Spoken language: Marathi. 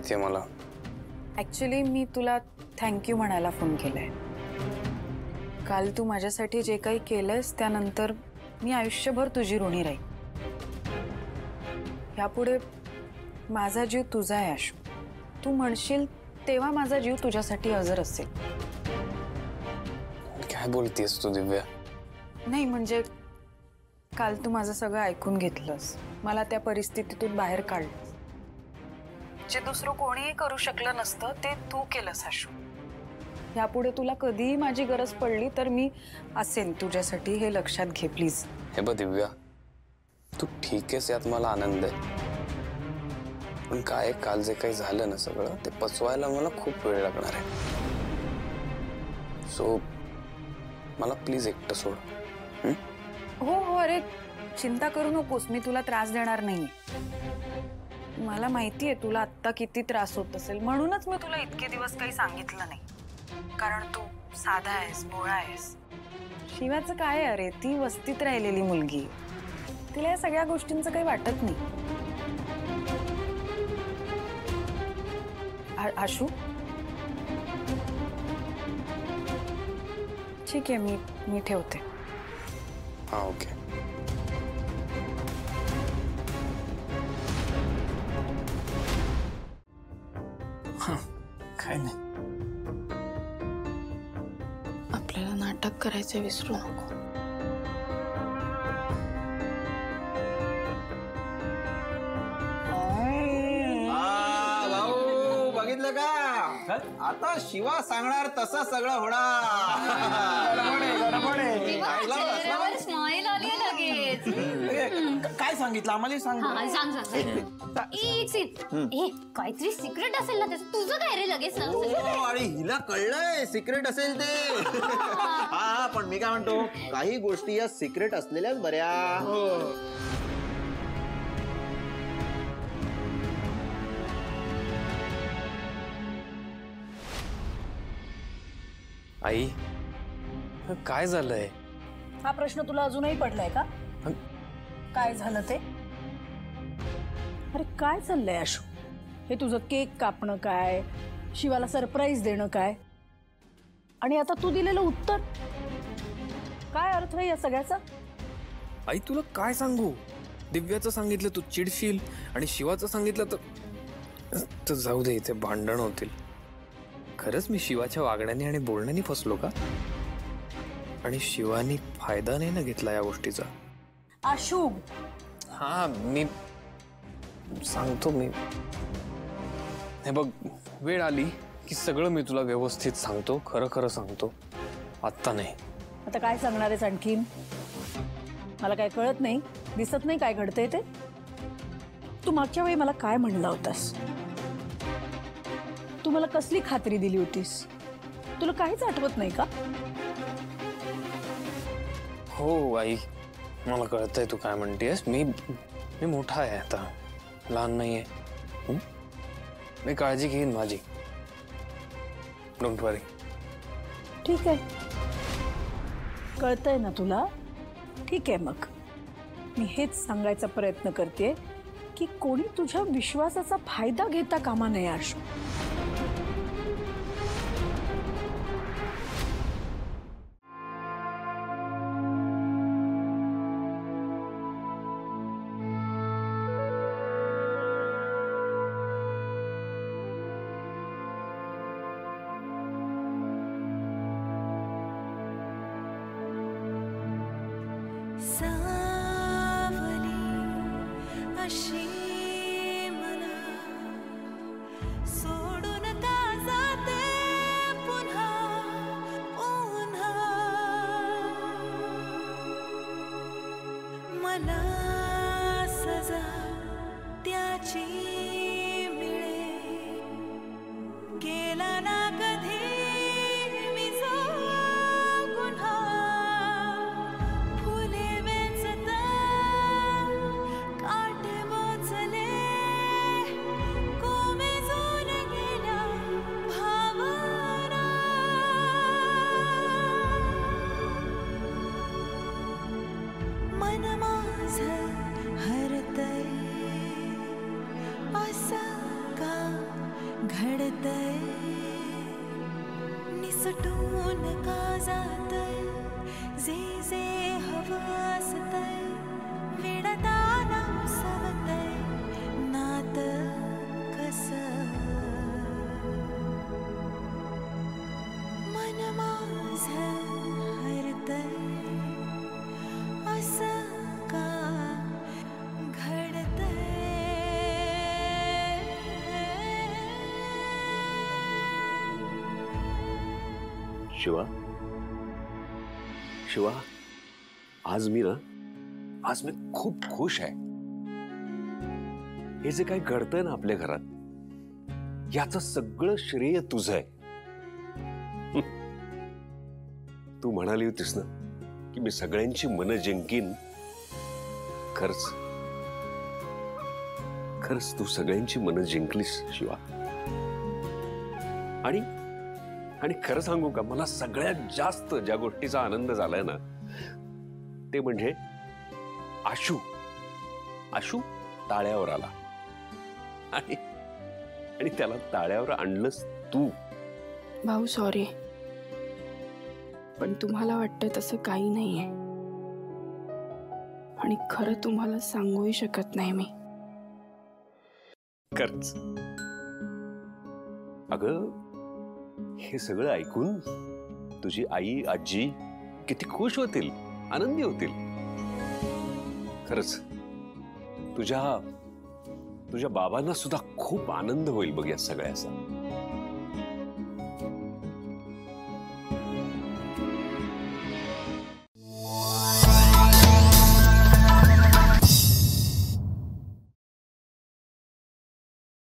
माहिती आहे मला. ॲक्च्युली मी तुला थँक्यू म्हणायला फोन केलाय. काल तू माझ्यासाठी जे काही केलंयस त्यानंतर मी आयुष्यभर तुझी ऋणी राहील. यापुढे माझा जीव तुझा आहे आशू. तू म्हणशील तेव्हा माझा जीव तुझ्यासाठी हजर असेल. काय बोलतेस तू दिव्या? नाही म्हणजे काल तू माझं सगळं ऐकून घेतलंस, मला त्या परिस्थितीतून बाहेर काढलंस. जे दुसरं कोणीही करू शकलं नसतं ते तू केलंस आशू. यापुढे तुला कधीही माझी गरज पडली तर मी असेन तुझ्यासाठी, हे लक्षात घे प्लीज. हे बघ दिव्या, तू ठीक आहेस यात मला आनंद आहे. पण काय काल जे काही झालं ना सगळं ते पचवायला मला खूप वेळ लागणार आहे. सो मला प्लीज एकटं सोड. हो हो, अरे चिंता करू नकोस, मी तुला त्रास देणार नाही. मला माहिती आहे तुला आत्ता किती त्रास होत असेल, म्हणूनच मी तुला इतके दिवस काही सांगितलं नाही. कारण तू साधा आहेस, भोळा आहेस. शिवाचं काय अरे, ती वस्तीत राहिलेली मुलगी, तिला या सगळ्या गोष्टींचं काही वाटत नाही. आशू ठीक आहे, मी ठेवते. हाँ ओके. काय नाही, आपल्याला नाटक करायचं विसरू नको. भाऊ बघितलं का, आता शिवा सांगणार तसं सगळं होणार. स्माईल आली लगेच. काय सांगितलं आम्हाला सांग. सांग काहीतरी सिक्रेट असेल ना त्याचं. तुझं काय रे लगेच? आणि हिला कळलंय सिक्रेट असेल ते. हा पण मी काय म्हणतो, काही गोष्टी या सिक्रेट असलेल्याच बऱ्या. आई काय झालंय? हा प्रश्न तुला अजूनही पडलाय का? काय झालं ते? अरे काय चाललंय आशू? हे तुझं केक कापणं काय, शिवाला सरप्राईज देणं काय, आणि आता तू दिलेलं उत्तर काय अर्थ आहे या सगळ्याचा? आई तुला काय सांगू, दिव्याचं सांगितलं तू चिडशील आणि शिवाचं सांगितलं तर जाऊ दे, इथे भांडण होतील. खरंच मी शिवाच्या वागण्याने आणि बोलण्याने फसलो का? आणि शिवानी फायदा नाही ना घेतला या गोष्टीचा? आशू हा मी सांगतो. मी हे बघ, वेळ आली की सगळं मी तुला व्यवस्थित सांगतो, खरं खरं सांगतो. आत्ता नाही. आता काय सांगणार आहेस आणखीन? मला काय कळत नाही, दिसत नाही काय घडतंय ते. तू मागच्या वेळी मला काय म्हणला होतास? तू मला कसली खात्री दिली होतीस? तुला काहीच आठवत नाही का? हो आई, मला कळतंय तू काय म्हणतेस. मी मोठा आहे आता, लहान नाहीये. मी काळजी घेईन माझी, डोंट वरी. ठीक आहे, कळतंय ना तुला? ठीक आहे, मग मी हेच सांगायचा प्रयत्न करते की कोणी तुझ्या विश्वासाचा फायदा घेता कामा नये आशू. मन माझं हरतय घडतय निसटून का जातय जे जे हवं असतय विडताना उसवतय नात कसं मन माझं हरतय असं का घडतय शिवा शिवा आज मी खूप खुश आहे. हे जे काही घडतंय ना आपल्या घरात याचं सगळं श्रेय तुझं आहे. तू म्हणाली होतीस ना की मी सगळ्यांची मनं जिंकीन. खरंच खरंच तू सगळ्यांची मनं जिंकलीस शिवा. आणि खरं सांगू का, मला सगळ्यात जास्त ज्या गोष्टीचा आनंद झालाय ना ते म्हणजे आशू ताळ्यावर आला आणि त्याला ताळ्यावर आणलंस तू. भाऊ सॉरी, पण तुम्हाला वाटतं तसं काही नाहीये आणि खरं तुम्हाला सांगूही शकत नाही मी. खरंच अगं, हे सगळं ऐकून तुझी आई आजी किती खुश होतील, आनंदी होतील. खरंच तुझ्या बाबांना सुद्धा खूप आनंद होईल बघ या सगळ्याचा.